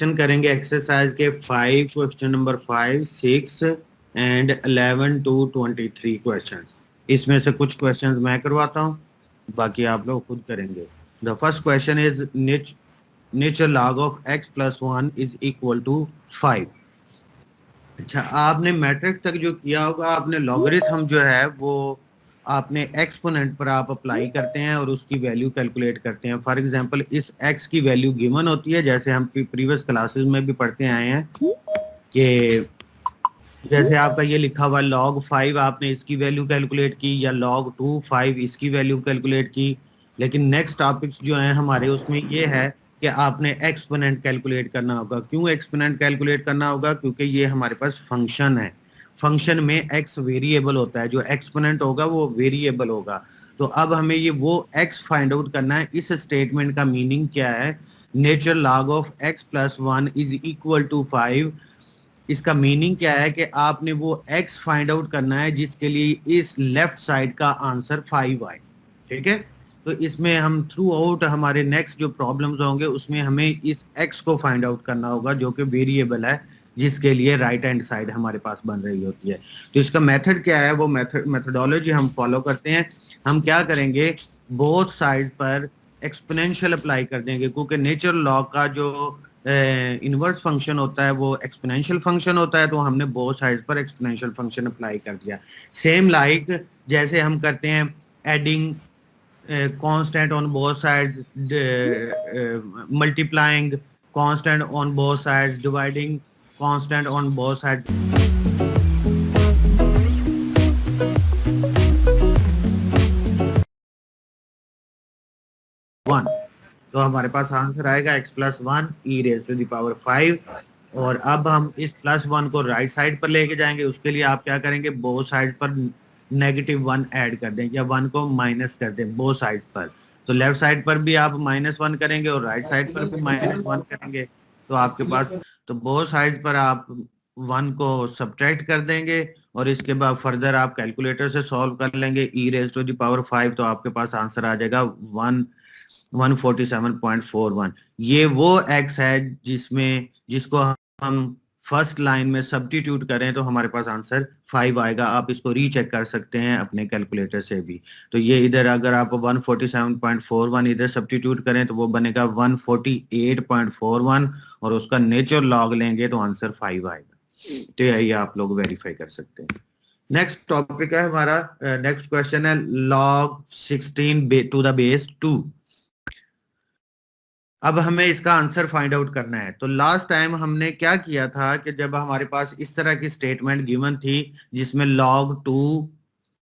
करेंगे एक्सरसाइज के 5 question number 5, 6 and 11 to 23 question. इसमें से कुछ क्वेश्चन मैं करवाता हूँ, बाकी आप लोग खुद करेंगे। The first question is nature log of x + 1 is equal to 5। अच्छा, आपने मैट्रिक तक जो किया होगा, आपने लॉगरिथम जो है वो आपने एक्सपोनेंट पर आप अप्लाई करते हैं और उसकी वैल्यू कैलकुलेट करते हैं। फॉर एग्जांपल इस x की वैल्यू गिवन होती है, जैसे हम प्रीवियस क्लासेस में भी पढ़ते आए हैं कि जैसे आपका ये लिखा हुआ log 5, आपने इसकी वैल्यू कैलकुलेट की, या log 2 5 इसकी वैल्यू कैलकुलेट की। लेकिन नेक्स्ट टॉपिक्स जो हैं हमारे, उसमें ये है कि आपने एक्सपोनेंट कैलकुलेट करना होगा। क्यों एक्सपोनेंट कैलकुलेट करना होगा? क्योंकि ये हमारे पास फंक्शन है, फंक्शन में एक्स वेरिएबल होता है, जो एक्सपोनेंट होगा वो वेरिएबल होगा। तो अब हमें ये वो एक्स फाइंड आउट करना है। इस स्टेटमेंट का मीनिंग क्या है? Nature log of x + 1 is equal to 5। इसका मीनिंग क्या है कि आपने वो x फाइंड आउट करना है जिसके लिए इस लेफ्ट साइड का आंसर 5 आए। ठीक है, तो इसमें हम थ्रू आउट हमारे नेक्स्ट जो प्रॉब्लम्स होंगे उसमें हमें इस x को फाइंड आउट करना होगा, जो कि वेरिएबल है, जिसके लिए राइट हैंड साइड हमारे पास बन रही होती है। तो इसका मेथड क्या है, वो मेथडोलॉजी हम फॉलो करते हैं। हम क्या करेंगे, बोथ साइड पर एक्सपोनेंशियल अप्लाई कर देंगे, क्योंकि नेचर लॉ का जो इनवर्स फंक्शन होता है वो एक्सपोनेंशियल फंक्शन होता है। तो हमने बोथ साइड्स पर एक्सपोनेंशियल फंक्शन अप्लाई कर दिया। सेम लाइक जैसे हम करते हैं adding constant on both sides, multiplying constant on both sides, dividing constant on both sides. One, तो हमारे पास आंसर आएगा x + 1 e⁻⁵। और अब हम इस +1 को राइट साइड पर लेके जाएंगे। उसके लिए आप क्या करेंगे, बोथ साइड पर -1 ऐड कर दें, या 1 को माइनस कर दें बोथ साइड पर। तो लेफ्ट साइड पर भी आप -1 करेंगे और राइट साइड पर भी -1 करेंगे। तो आपके पास, तो बोथ साइड पर आप 1 को सब्ट्रैक्ट कर देंगे और इसके बाद फर्दर आप कैलकुलेटर से सॉल्व कर लेंगे e⁻⁵। तो आपके पास आंसर आ जाएगा 147.41। ये वो x है जिसको हम फर्स्ट लाइन में सब्स्टिट्यूट करें तो हमारे पास आंसर 5 आएगा। आप इसको रीचेक कर सकते हैं अपने कैलकुलेटर से भी। तो ये इधर अगर आप 147.41 इधर सब्स्टिट्यूट करें तो वो बनेगा 148.41, और उसका नेचर लॉग लेंगे तो आंसर 5 आएगा। तो ये आप लोग वेरीफाई कर सकते हैं। नेक्स्ट टॉपिक है हमारा, नेक्स्ट क्वेश्चन है log 16 टू द बेस 2। अब हमें इसका आंसर फाइंड आउट करना है। तो लास्ट टाइम हमने क्या किया था कि जब हमारे पास इस तरह की स्टेटमेंट गिवन थी जिसमें log 2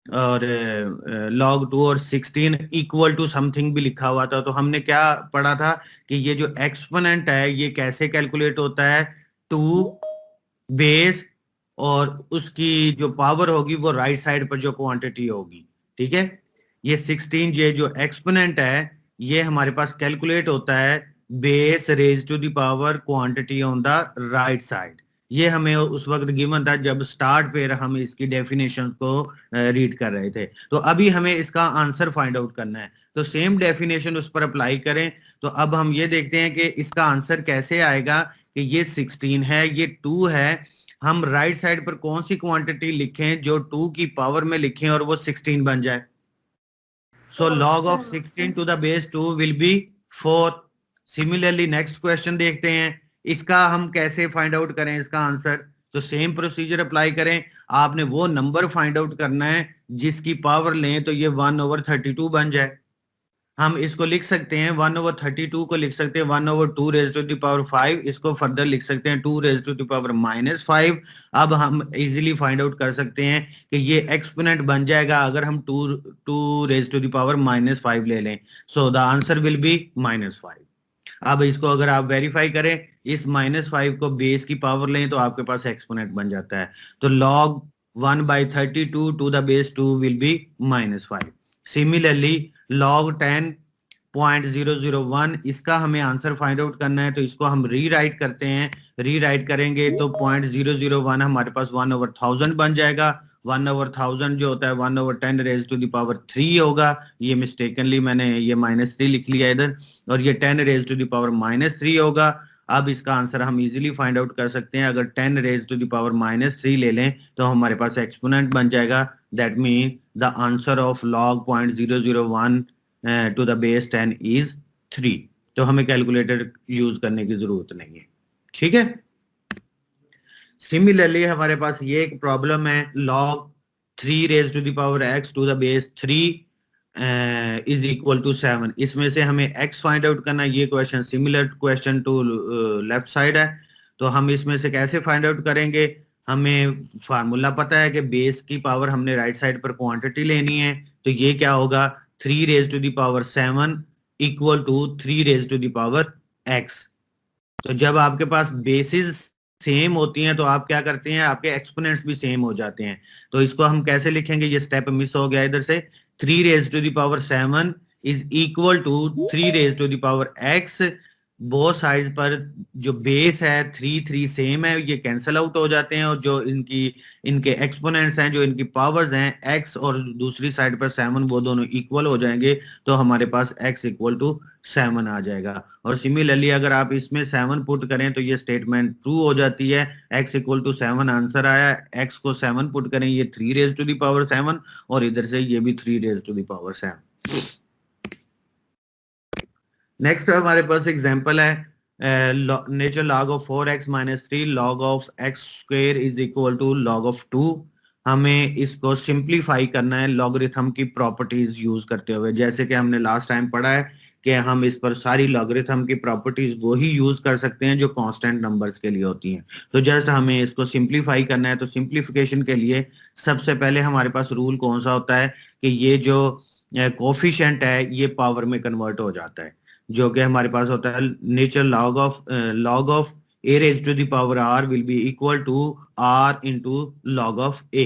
और 16 इक्वल टू समथिंग भी लिखा हुआ था, तो हमने क्या पढ़ा था कि ये जो एक्सपोनेंट है ये कैसे कैलकुलेट होता है, 2 बेस और उसकी जो पावर होगी वो राइट साइड पर जो क्वांटिटी होगी। ठीक है, ये 16 ये जो एक्सपोनेंट है ये हमारे पास कैलकुलेट होता है base raise to the power quantity on the right side. ये हमें उस वक्त गिवन था जब स्टार्ट पे हम इसकी डेफिनेशन को रीड कर रहे थे। तो अभी हमें इसका आंसर फाइंड आउट करना है, तो सेम डेफिनेशन उस पर अप्लाई करें। तो अब हम ये देखते हैं कि इसका आंसर कैसे आएगा कि ये 16 है, ये 2 है। हम राइट साइड पर कौन सी क्वांटिटी लिखें जो 2 की पावर में लिखें और वो 16 बन जाए। So log of 16 to the base 2 will be 4. Similarly next question देखते हैं, इसका हम कैसे फाइंड आउट करें इसका आंसर। तो सेम प्रोसीजर अप्लाई करें। आपने वो नंबर फाइंड आउट करना है जिसकी पावर लें तो ये 1/32 बन जाए। हम इसको लिख सकते हैं 1/32 को लिख सकते हैं 1/2 रेज टू द पावर 5। इसको फर्दर लिख सकते हैं 2 रेज टू द पावर -5। अब हम इजीली फाइंड आउट कर सकते हैं कि ये एक्सपोनेंट बन जाएगा अगर हम 2 रेज टू द पावर -5 ले लें। So the answer will be -5। अब इसको अगर आप वेरीफाई करें, इस -5 को बेस की पावर लें तो आपके पास एक्सपोनेंट बन जाता है। तो log 1/32 to the base 2 will be -5। Similarly log 10.001, इसका हमें आंसर फाइंड आउट करना है। तो इसको हम रीराइट करते हैं, रीराइट करेंगे तो 0.001 हमारे पास 1/1000 बन जाएगा। 1/1000 जो होता है 1/10 रेज टू द पावर 3 होगा। ये मिस्टेकनली मैंने ये -3 लिख लिया इधर, और ये 10 रेज टू द पावर -3 होगा। अब इसका आंसर हम इजीली फाइंड आउट कर सकते हैं। अगर 10 रेज टू द पावर -3 ले लें तो हमारे पास एक्सपोनेंट बन जाएगा। That mean the answer of log 0.001 to the base 10 is 3। तो हमें कैलकुलेटर यूज करने की जरूरत नहीं है। ठीक है। सिमिलरली हमारे पास ये एक प्रॉब्लम है, log 3 raise to the power x to the base 3 is equal to 7। इसमें से हमें x फाइंड आउट करना है। ये question similar question to left side है। तो हम इसमें से कैसे फाइंड आउट करेंगे? हमें फार्मूला पता है कि बेस की पावर हमने राइट साइड पर क्वांटिटी लेनी है। तो ये क्या होगा, 3 raise to the power 7 equal to 3 raise to the power x। तो जब आपके पास बेसिस सेम होती हैं तो आप क्या करते हैं, आपके एक्सपोनेंट्स भी सेम हो जाते हैं। तो इसको हम कैसे लिखेंगे, ये स्टेप मिस हो गया इधर से। 3 raise to the power 7 is equal to 3 raise to the power x। Both sides पर जो बेस है 3 सेम है, ये कैंसिल आउट हो जाते हैं। और जो इनके एक्सपोनेंट्स हैं, जो इनकी पावर्स हैं x और दूसरी साइड पर 7, वो दोनों इक्वल हो जाएंगे। तो हमारे पास x इक्वल टू 7 आ जाएगा। और सिमिलरली अगर आप इसमें 7 पुट करें तो ये स्टेटमेंट ट्रू हो जाती है। x इक्वल टू 7 आंसर आया। x को 7 पुट करें, ये 3 रेज टू द पावर 7 और इधर से ये भी 3 raise to the power 7। Next हमारे पास एग्जांपल है, nature log of 4x - 3 log of x square is equal to log of 2। हमें इसको सिंप्लीफाई करना है लॉगरिथम की प्रॉपर्टीज यूज करते हुए। जैसे कि हमने लास्ट टाइम पढ़ा है कि हम इस पर सारी लॉगरिथम की प्रॉपर्टीज वो ही यूज कर सकते हैं जो कांस्टेंट नंबर्स के लिए होती हैं। तो जस्ट हमें इसको सिंप्लीफाई करना है। तो सिंप्लीफिकेशन के लिए सबसे पहले हमारे पास रूल कौन सा होता है कि ये जो कोफिशिएंट है ये पावर में कन्वर्ट हो जाता है, जो कि हमारे पास होता है nature log of a raise to the power r will be equal to r into log of a।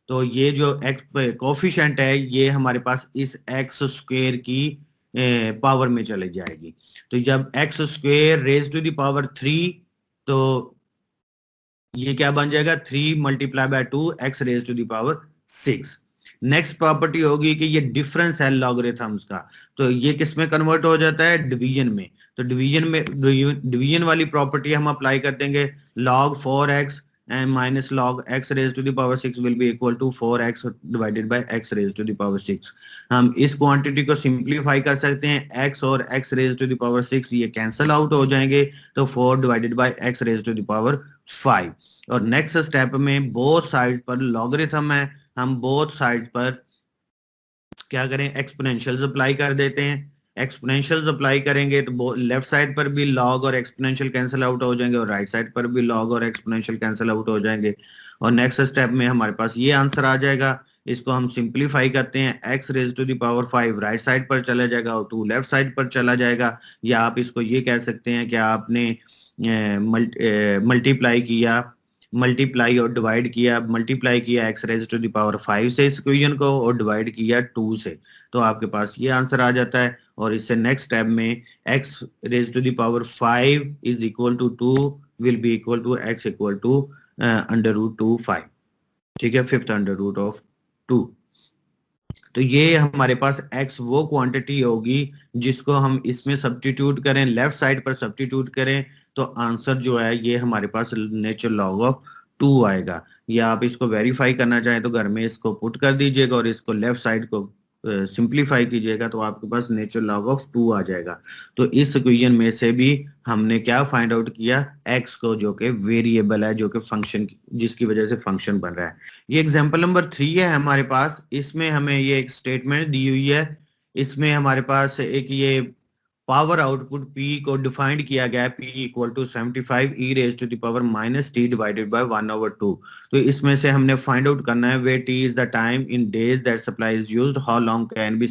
तो ये जो x कोफिशिएंट है ये हमारे पास इस x स्क्वायर की पावर में चले जाएगी। तो जब x square raise to the power 3, तो ये क्या बन जाएगा, 3 multiply by 2 x raise to the power 6। Next property होगी कि ये डिफरेंस है लॉगरिथम्स का। तो ये किस में कन्वर्ट हो जाता है, डिवीजन में। तो डिवीजन वाली प्रॉपर्टी हम अप्लाई कर देंगे। log 4x and minus log x raised to the power 6 will be equal to 4x divided by x raised to the power 6। हम इस क्वांटिटी को सिंप्लीफाई कर सकते हैं। x और x raised to the power 6 ये कैंसिल आउट हो जाएंगे। तो 4 divided by x raised to the power 5। और नेक्स्ट स्टेप में बोथ साइड्स पर लॉगरिथम है, हम बोथ साइड्स पर क्या करें, एक्सपोनेंशियल्स अप्लाई कर देते हैं। एक्सपोनेंशियल्स अप्लाई करेंगे तो लेफ्ट साइड पर भी लॉग और एक्सपोनेंशियल कैंसिल आउट हो जाएंगे और राइट साइड पर भी लॉग और एक्सपोनेंशियल कैंसिल आउट हो जाएंगे। और नेक्स्ट स्टेप में हमारे पास ये आंसर आ जाएगा। इसको हम सिंप्लीफाई करते हैं, x raise to the power 5 right side पर चला जाएगा और 2 लेफ्ट साइड पर चला जाएगा। या आप इसको ये कह सकते हैं कि आपने मल्टीप्लाई और डिवाइड किया, मल्टीप्लाई किया x raise to the power 5 से इस इक्वेशन को और डिवाइड किया 2 से, तो आपके पास ये आंसर आ जाता है। और इससे नेक्स्ट स्टेप में x raise to the power 5 is equal to 2 will be equal to x equal to √2 5। ठीक है, 5th अंडर रूट ऑफ 2। तो ये हमारे पास x वो क्वांटिटी होगी जिसको हम इसमें सब्स्टिट्यूट करें, लेफ्ट साइड पर सब्स्टिट्यूट करें, तो आंसर जो है ये हमारे पास नेचर log ऑफ 2 आएगा। या आप इसको वेरीफाई करना चाहें तो घर में इसको पुट कर दीजिएगा और इसको लेफ्ट साइड को सिंप्लीफाई कीजिएगा तो आपके पास नेचर log ऑफ 2 आ जाएगा। तो इस इक्वेशन में से भी हमने क्या फाइंड आउट किया, x को, जो कि वेरिएबल है, जो कि फंक्शन, जिसकी वजह से फंक्शन बन रहा है। ये एग्जांपल नंबर 3 है हमारे पास। इसमें हमें ये एक स्टेटमेंट दी हुई है। इसमें हमारे पास एक ये पावर आउटपुट P को डिफाइंड किया गया है, P equal to 75 e raise to the power -t divided by 1/2। तो इसमें से हमने फाइंड आउट करना है where t is the time in days that supply is used, how long can be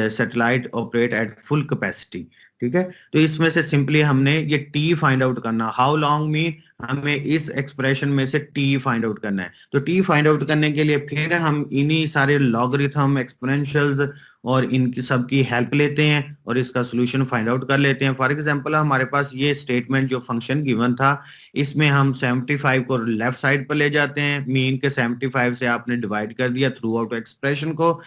satellite operate at full capacity। ठीक है, तो इसमें से सिंपली हमने ये t फाइंड आउट करना। हाउ लॉन्ग मीन हमें इस एक्सप्रेशन में से t फाइंड आउट करना है। तो t फाइंड आउट करने के लिए फिर हम इन्हीं सारे लॉगरिथम, एक्सपोनेंशियल्स और इनकी सबकी हेल्प लेते हैं और इसका सोल्यूशन फाइंड आउट कर लेते हैं। फॉर एग्जांपल हमारे पास ये स्टेटमेंट जो फंक्शन गिवन था, इसमें हम 75 को लेफ्ट साइड पर ले जाते हैं। मीन के 75 से आपने डिवाइड कर दिया थ्रू आउट एक्सप्रेशन को।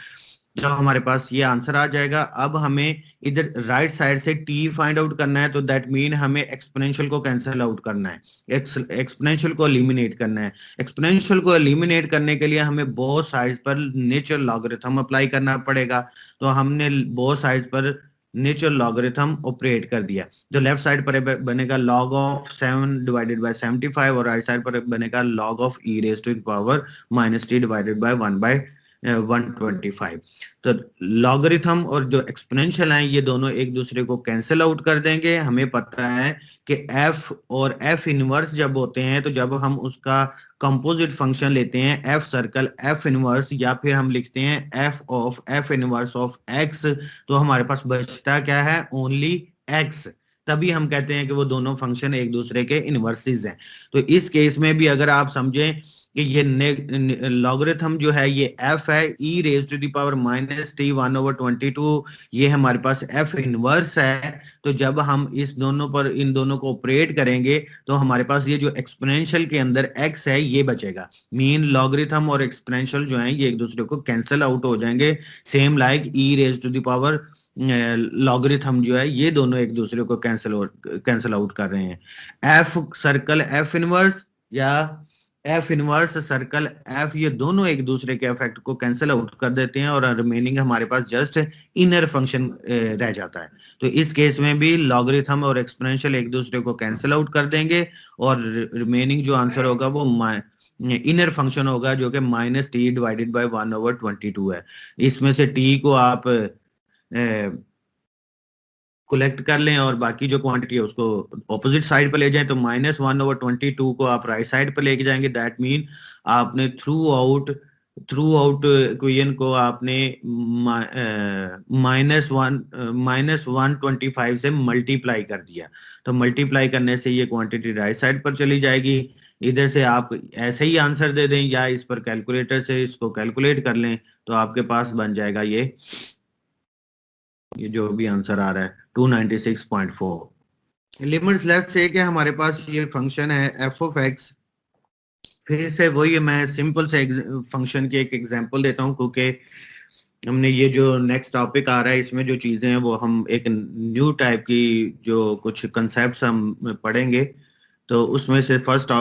जब हमारे पास ये आंसर आ जाएगा, अब हमें इधर राइट साइड से टी फाइंड आउट करना है, तो दैट मीन हमें एक्सपोनेंशियल को कैंसिल आउट करना है, एक्सपोनेंशियल को एलिमिनेट करना है। एक्सपोनेंशियल को एलिमिनेट करने के लिए हमें बोथ साइड्स पर नेचुरल लॉगरिथम अप्लाई करना पड़ेगा। तो हमने बोथ साइड्स पर नेचुरल लॉगरिथम ऑपरेट कर दिया। जो लेफ्ट साइड पर बनेगा log ऑफ 7 डिवाइडेड बाय 75 और राइट साइड पर बनेगा log of e raise to the power -t divided by 1/125। तो लॉगरिथम और जो एक्सपोनेंशियल है ये दोनों एक दूसरे को कैंसिल आउट कर देंगे। हमें पता है कि f और f इनवर्स जब होते हैं, तो जब हम उसका कंपोजिट फंक्शन लेते हैं f सर्कल f इनवर्स, या फिर हम लिखते हैं f of f inverse of x, तो हमारे पास बचता क्या है? Only x। तभी हम कहते हैं कि वो दोनों फंक्शन एक दूसरे के इनवर्सेस हैं। तो इस केस में भी अगर आप समझें कि ये लॉगरिथम जो है ये f है e raise to the power -t 1/22, ये हमारे पास f इनवर्स है। तो जब हम इस दोनों पर इन दोनों को ऑपरेट करेंगे तो हमारे पास ये जो एक्सपोनेंशियल के अंदर x है ये बचेगा। मीन लॉगरिथम और एक्सपोनेंशियल जो है ये एक दूसरे को कैंसिल आउट हो जाएंगे। Same like e raise to the power logarithm जो है ये दोनों एक दूसरे को कैंसिल आउट कर रहे हैं। f सर्कल f इनवर्स या f इनवर्स सर्कल f, ये दोनों एक दूसरे के इफेक्ट को कैंसिल आउट कर देते हैं और रिमेनिंग हमारे पास जस्ट इनर फंक्शन रह जाता है। तो इस केस में भी लॉगरिथम और एक्सपोनेंशियल एक दूसरे को कैंसिल आउट कर देंगे और रिमेनिंग जो आंसर होगा वो इनर फंक्शन होगा जो कि -t डिवाइडेड बाय 1/22 है। इसमें से t को आप कलेक्ट कर लें और बाकी जो क्वांटिटी है उसको ऑपोजिट साइड पर ले जाएं, तो -1/22 को आप राइट साइड पर लेके जाएंगे। दैट मीन आपने थ्रू आउट इक्वेशन को आपने -125 से मल्टीप्लाई कर दिया। तो मल्टीप्लाई करने से ये क्वांटिटी राइट साइड पर चली जाएगी। इधर से आप ऐसे ही आंसर दे दें या इस पर कैलकुलेटर से इसको कैलकुलेट कर लें, तो आपके पास बन जाएगा ये जो भी आंसर आ रहा है 296.4। लिमिट्स लेफ्ट से कि हमारे पास ये फंक्शन है f ऑफ x। फिर से वही मैं सिंपल से फंक्शन की एक एग्जांपल देता हूँ, क्योंकि हमने ये जो नेक्स्ट टॉपिक आ रहा है इसमें जो चीजें हैं वो हम एक न्यू टाइप की जो कुछ कंसेप्ट हम पढ़ेंगे। तो उसमें से फर्स्ट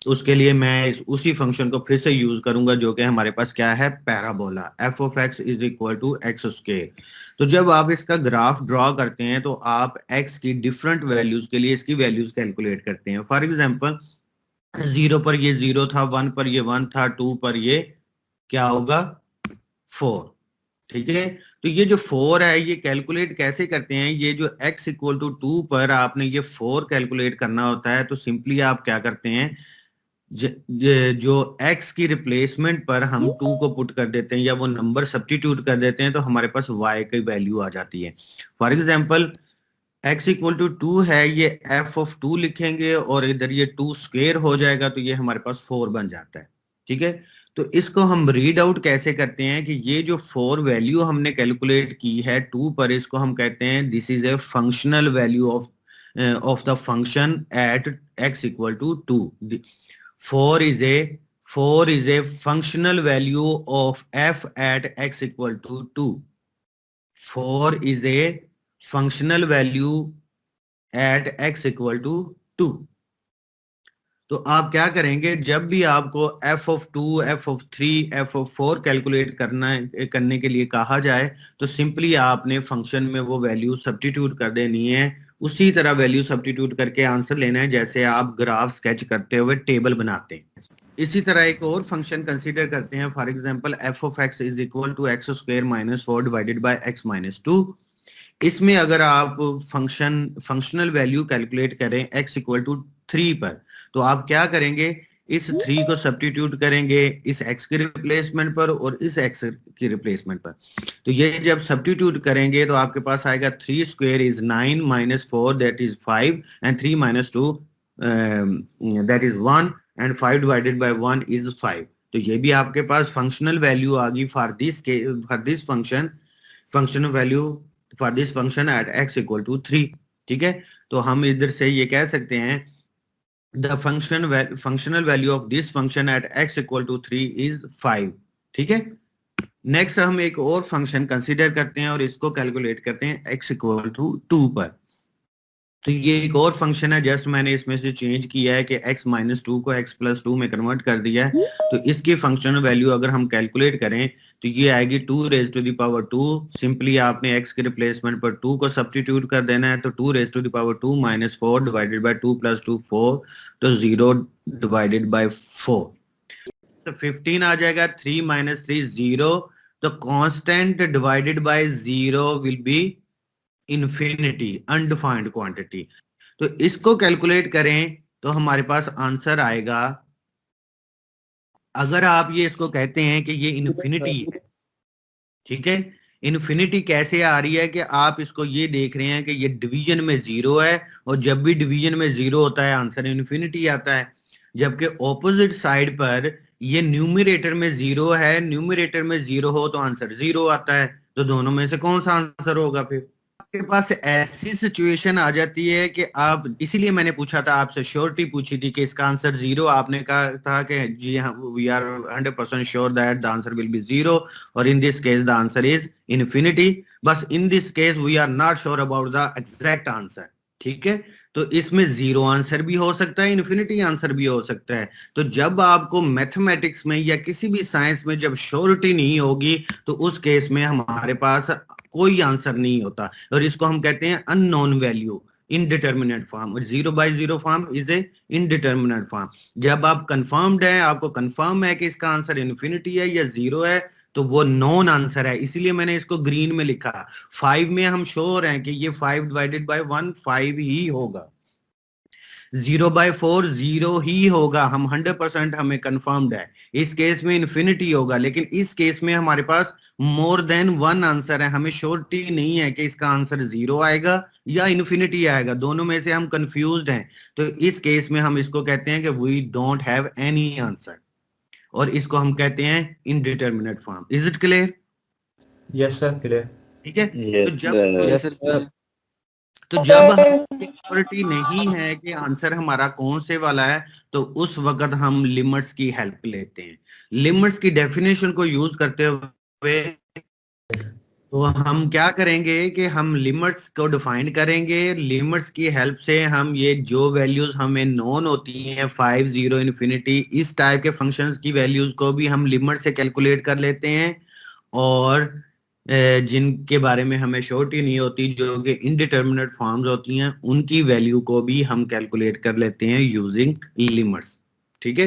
उसके लिए मैं उसी फंक्शन को फिर से यूज करूंगा जो कि हमारे पास क्या है? Parabola. f of x is equal to x square. तो जब आप इसका ग्राफ ड्रॉ करते हैं तो आप x की डिफरेंट वैल्यूज के लिए इसकी वैल्यूज कैलकुलेट करते हैं। फॉर एग्जांपल 0 पर ये 0 था, 1 पर ये 1 था, 2 पर ये क्या होगा? 4। ठीक है, तो ये जो 4 है ये कैलकुलेट कैसे करते हैं? ये जो x इक्वल टू 2 पर आपने ये 4 कैलकुलेट करना होता है, तो सिंपली आप क्या करते हैं, जो x की रिप्लेसमेंट पर हम 2 को पुट कर देते हैं या वो नंबर सब्स्टिट्यूट कर देते हैं, तो हमारे पास y की वैल्यू आ जाती है। For example x equal to 2 है, ये f ऑफ 2 लिखेंगे और इधर ये 2 स्क्वायर हो जाएगा, तो ये हमारे पास 4 बन जाता है। ठीक है, तो इसको हम रीड आउट कैसे करते हैं कि ये जो 4 वैल्यू हमने कैलकुलेट की है 2 पर, इसको हम कहते हैं this is a functional value of the function at x equal to 2। 4 is a functional value of f at x equal to 2. 4 is a functional value at x equal to 2। तो आप क्या करेंगे, जब भी आपको f of 2, f of 3, f of 4 calculate करने के लिए कहा जाए, तो सिंपली आपने फंक्शन में वो वैल्यू सब्स्टिट्यूट कर देनी है। उसी तरह वैल्यू सब्स्टिट्यूट करके आंसर लेना है जैसे आप ग्राफ स्केच करते हुए टेबल बनाते हैं। इसी तरह एक और फंक्शन कंसीडर करते हैं। For example f of x is equal to x square minus 4 divided by x minus 2। इसमें अगर आप फंक्शनल वैल्यू कैलकुलेट करें x इक्वल टू 3 पर, तो आप क्या करेंगे, इस 3 को सब्स्टिट्यूट करेंगे इस x के रिप्लेसमेंट पर और इस x की रिप्लेसमेंट पर। तो ये जब सब्स्टिट्यूट करेंगे तो आपके पास आएगा 3 square is 9 minus 4 that is 5 and 3 minus 2 that is 1 and 5 divided by 1 is 5। तो ये भी आपके पास फंक्शनल वैल्यू आ गई for this functional value for this function at x equal to 3। ठीक है, तो हम इधर से ये कह सकते हैं the functional value of this function at x equal to 3 is 5। ठीक है, नेक्स्ट हम एक और फंक्शन कंसीडर करते हैं और इसको कैलकुलेट करते हैं x इक्वल टू 2 पर। तो ये एक और फंक्शन है, जस्ट मैंने इसमें से चेंज किया है कि x माइनस टू को x प्लस टू में कन्वर्ट कर दिया है। तो इसकी फंक्शनल वैल्यू अगर हम कैलकुलेट करें तो ये आएगी 2 raise to the power 2। Simply आपने x के रिप्लेसमेंट पर 2 को सब्स्टिट्यूट कर देना है, तो 2 raise to the power 2 minus 4 divided by 2 plus 2 4, तो 0 डिवाइडेड बाय 4, तो 15 आ जाएगा। 3 माइनस 3 0, तो constant divided by 0 will be infinity, undefined quantity. तो इसको कैलकुलेट करें तो हमारे पास आंसर आएगा, अगर आप ये इसको कहते हैं कि ये इन्फिनिटी है, ठीक है। इन्फिनिटी कैसे आ रही है कि आप इसको ये देख रहे हैं कि ये डिवीजन में 0 है, और जब भी डिवीजन में 0 होता है आंसर इन्फिनिटी आता है। जबकि ऑपोजिट साइड पर ये न्यूमरेटर में 0 है, न्यूमरेटर में 0 हो तो आंसर 0 आता है। तो दोनों में से कौन सा आंसर होगा? फिर आपके पास ऐसी सिचुएशन आ जाती है कि आप, इसीलिए मैंने पूछा था आपसे, श्योरिटी पूछी थी कि इसका आंसर 0, आपने कहा था कि जी हाँ, we are 100% sure that the answer will be 0, और in this case the answer is infinity. बस in this case we are not sure about the exact answer, ठीक है। तो इसमें 0 आंसर भी हो सकता है, इन्फिनिटी आंसर भी हो सकता है। तो जब आपको मैथमेटिक्स में या किसी भी साइंस में जब श्योरिटी नहीं होगी तो उस केस में हमारे पास कोई आंसर नहीं होता, और इसको हम कहते हैं unknown value, indeterminate form. 0/0 form is a indeterminate form. जब आप कंफर्म्ड है, आपको कंफर्म है कि इसका आंसर इन्फिनिटी है या 0 है, तो वो नॉन आंसर है। इसीलिए मैंने इसको ग्रीन में लिखा। 5 में हम श्योर हैं कि ये 5 डिवाइडेड बाय 1 5 ही होगा। 0/4 0 ही होगा, हम 100% हमें कंफर्म्ड है। इस केस में इन्फिनिटी होगा, लेकिन इस केस में हमारे पास मोर देन 1 आंसर है, हमें श्योरिटी नहीं है कि इसका आंसर 0 आएगा या इन्फिनिटी आएगा, दोनों में से हम कंफ्यूज्ड हैं। तो इस केस में हम इसको कहते हैं कि we don't have any answer, और इसको हम कहते हैं indeterminate form. Is it clear? Yes sir, clear. ठीक है। Yes, तो जब yes, तो जब हमें श्योरिटी नहीं है कि आंसर हमारा कौन से वाला है, तो उस वक्त हम लिमिट्स की हेल्प लेते हैं। लिमिट्स की डेफिनेशन को यूज करते हुए तो हम क्या करेंगे कि हम लिमिट्स को डिफाइन करेंगे। लिमिट्स की हेल्प से हम ये जो वैल्यूज हमें नोन होती हैं, 5 0 इन्फिनिटी, इस टाइप के फंक्शंस की वैल्यूज को भी हम लिमिट से कैलकुलेट कर लेते हैं, और जिनके बारे में हमें श्योरिटी नहीं होती, जो कि इनडिटर्मिनेट फॉर्म्स होती हैं, उनकी वैल्यू को भी हम कैलकुलेट कर लेते हैं यूजिंग लिमिट्स। ठीक है।